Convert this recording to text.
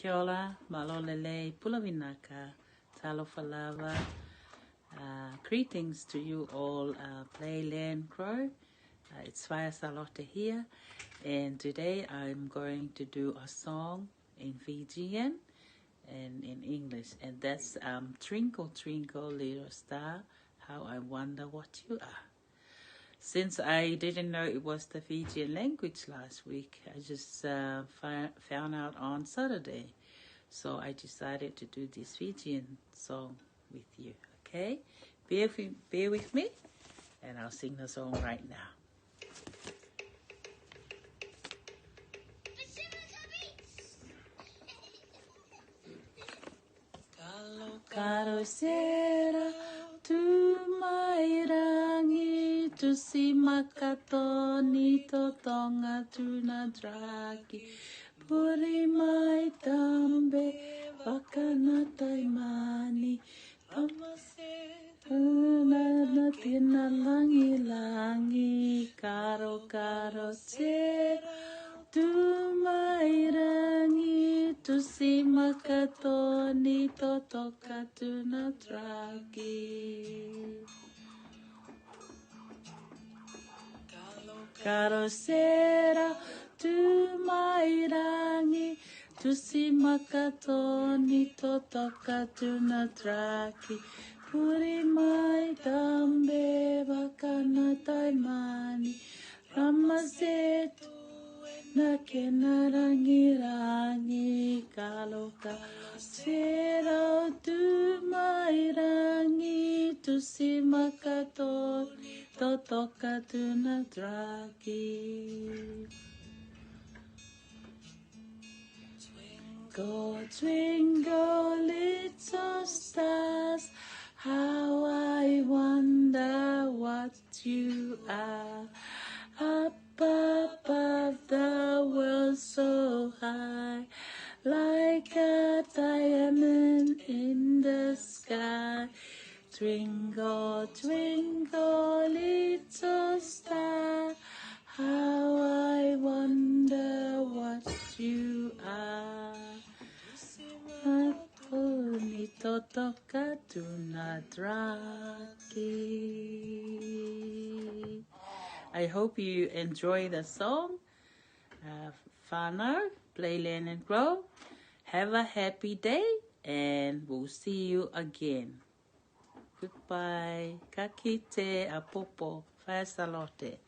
Kia ora, malolele, pulavinaka, talofalava. Greetings to you all, Playland Crow. It's Whaea Salote here, and today I'm going to do a song in Fijian and in English, and that's Twinkle Twinkle Little Star, How I Wonder What You Are. Since I didn't know it was the Fijian language last week, I just found out on Saturday. So I decided to do this Fijian song with you, okay? Bear with me, and I'll sing the song right now. Karo sera tu mai rangi tu si makatoni to tonga tuna draki puri mai tambe wakana taimani na tina langi langi karo sera tu mai rangi tu si makatoni to toka tuna draki karo sera tu mai rangi tu si makatoni to toka tuna draki puri mai tambe wakana taimani ramasetu na kena rangi rangi kalo sera tu mai rangi tu si makatoni to toka tuna draki. Twinkle, twinkle, little stars, how I wonder what you are. Up above the world so high, like a diamond in the sky. Twinkle, twinkle, little star, how I wonder what you are. Matoni to toka tuna draki. I hope you enjoy the song. Whānau, play, learn and grow. Have a happy day, and we'll see you again. Goodbye. Ka kite a popo. Whaea Salote.